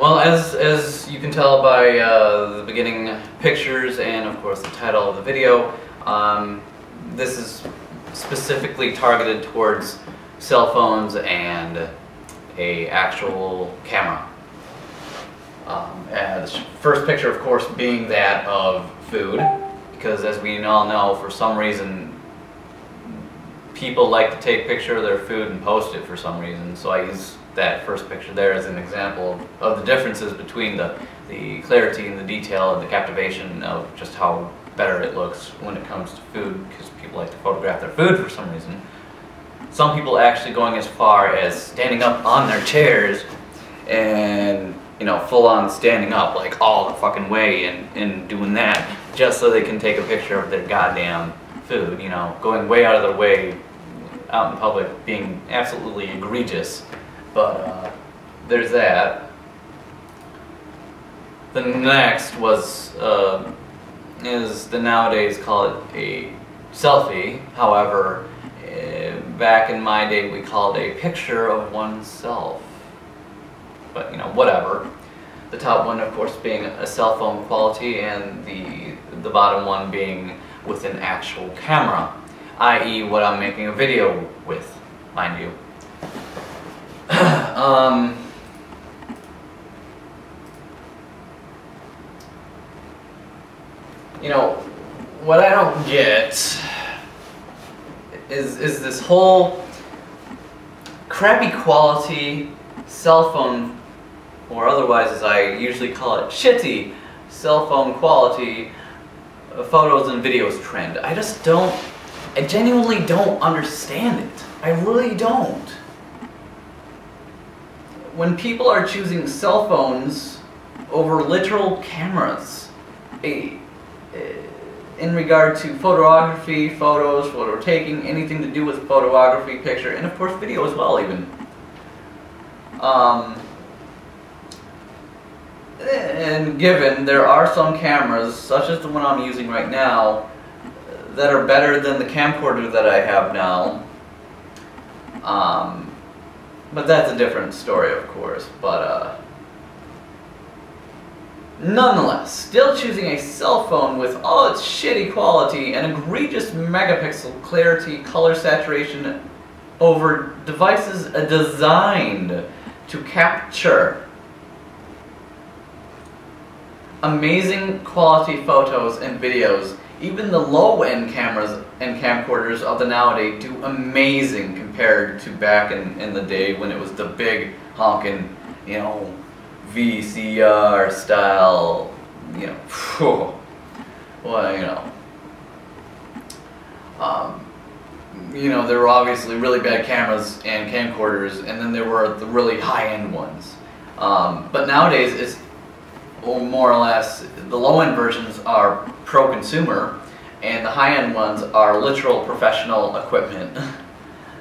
Well, as you can tell by the beginning pictures and of course the title of the video, this is specifically targeted towards cell phones and a actual camera. And the first picture, of course, being that of food, because as we all know, for some reason, people like to take a picture of their food and post it for some reason. So I use that first picture there as an example of the differences between the clarity and the detail and the captivation of just how better it looks when it comes to food, because people like to photograph their food for some reason. Some people actually going as far as standing up on their chairs and, you know, full on standing up like all the fucking way and doing that just so they can take a picture of their goddamn food, you know, going way out of their way out in public, being absolutely egregious. But there's that. The next was is the nowadays call it a selfie. However, back in my day we called it a picture of oneself. But you know, whatever. The top one, of course, being a cell phone quality, and the bottom one being with an actual camera, i.e. what I'm making a video with, mind you. You know, what I don't get is this whole crappy quality cell phone, or otherwise as I usually call it, shitty cell phone quality photos and videos trend. I genuinely don't understand it. I really don't. When people are choosing cell phones over literal cameras, in regard to photography, photos, photo taking, anything to do with photography, picture, and of course video as well even. And given there are some cameras, such as the one I'm using right now, that are better than the camcorder that I have now. But that's a different story, of course. But nonetheless, still choosing a cell phone with all its shitty quality and egregious megapixel clarity, color saturation over devices designed to capture amazing quality photos and videos. Even the low-end cameras and camcorders of the nowadays do amazing compared to back in the day when it was the big honkin', you know, VCR style, you know, well, you know, there were obviously really bad cameras and camcorders, and then there were the really high-end ones. But nowadays, it's more or less, the low-end versions are pro-consumer, and the high-end ones are literal professional equipment.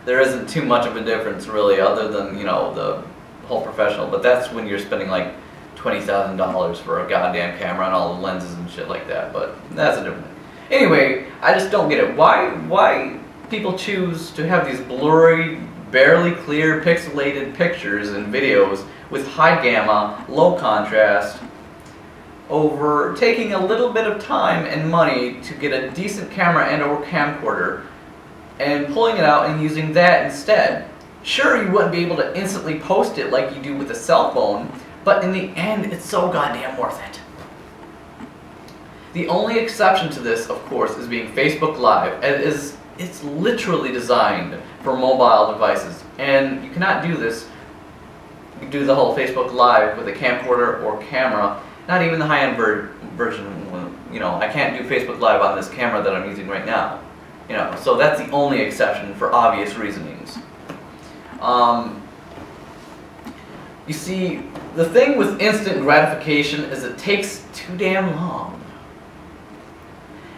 There isn't too much of a difference, really, other than, you know, the whole professional, but that's when you're spending like $20,000 for a goddamn camera and all the lenses and shit like that, but that's a different thing. Anyway, I just don't get it. Why people choose to have these blurry, barely clear, pixelated pictures and videos with high gamma, low contrast, over taking a little bit of time and money to get a decent camera and or camcorder and pulling it out and using that instead. Sure, you wouldn't be able to instantly post it like you do with a cell phone, but in the end, it's so goddamn worth it. The only exception to this, of course, is being Facebook Live. It's literally designed for mobile devices, and you cannot do this. You can do the whole Facebook Live with a camcorder or camera, not even the high-end version. You know, I can't do Facebook Live on this camera that I'm using right now. You know, so that's the only exception for obvious reasonings. You see, the thing with instant gratification is it takes too damn long.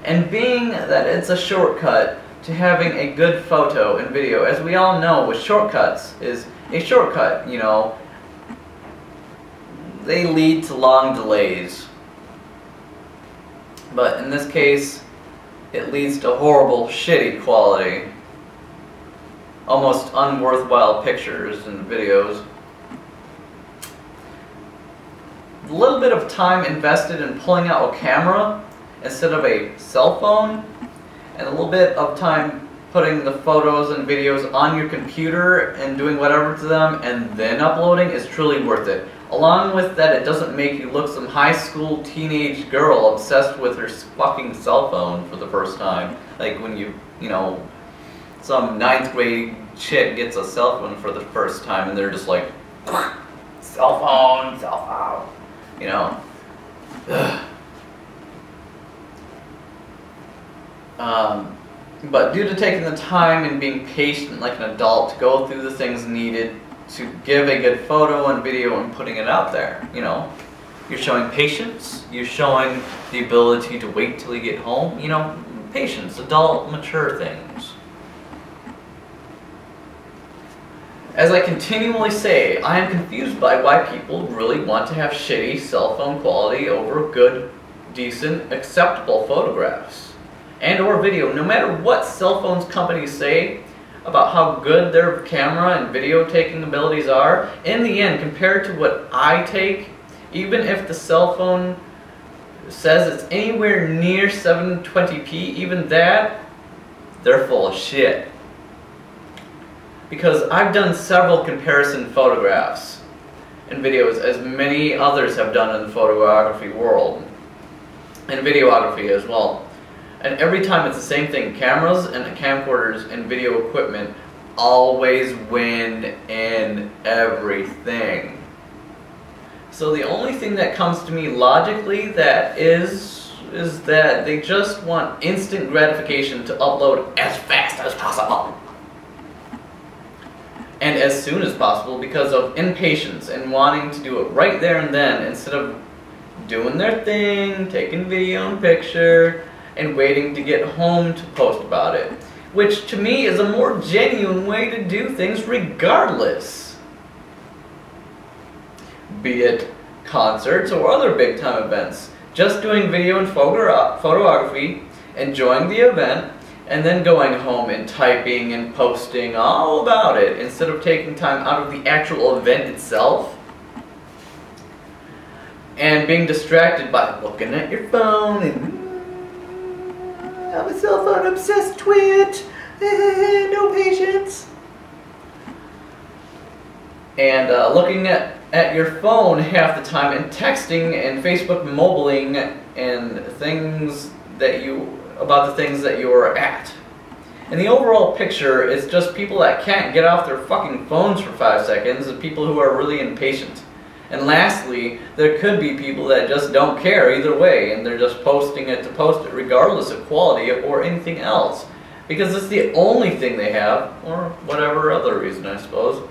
And being that it's a shortcut to having a good photo and video, as we all know with shortcuts, is a shortcut, you know, they lead to long delays. But in this case, it leads to horrible, shitty quality. Almost unworthwhile pictures and videos. little bit of time invested in pulling out a camera instead of a cell phone, and a little bit of time putting the photos and videos on your computer and doing whatever to them and then uploading is truly worth it. Along with that, it doesn't make you look some high school teenage girl obsessed with her fucking cell phone for the first time. Like when you know, some 9th grade chick gets a cell phone for the first time and they're just like, cell phone, you know. But due to taking the time and being patient like an adult to go through the things needed to give a good photo and video and putting it out there, you know, you're showing patience, you're showing the ability to wait till you get home, you know, patience, adult, mature things. As I continually say, I am confused by why people really want to have shitty cell phone quality over good, decent, acceptable photographs and or video. No matter what cell phones companies say about how good their camera and video taking abilities are, in the end, compared to what I take, even if the cell phone says it's anywhere near 720p, even that, they're full of shit. Because I've done several comparison photographs and videos, as many others have done in the photography world, and videography as well. And every time it's the same thing. Cameras and camcorders and video equipment always win in everything. So the only thing that comes to me logically that is that they just want instant gratification to upload as fast as possible. And as soon as possible because of impatience and wanting to do it right there and then instead of doing their thing, taking video and picture, and waiting to get home to post about it. Which to me is a more genuine way to do things regardless. Be it concerts or other big time events. Just doing video and photography, enjoying the event, and then going home and typing and posting all about it instead of taking time out of the actual event itself and being distracted by looking at your phone and I'm a cell phone obsessed twit, no patience. And looking at your phone half the time and texting and Facebook mobiling and things that about the things that you're at. And the overall picture is just people that can't get off their fucking phones for 5 seconds and people who are really impatient. And lastly, there could be people that just don't care either way and they're just posting it to post it regardless of quality or anything else. Because it's the only thing they have, or whatever other reason I suppose.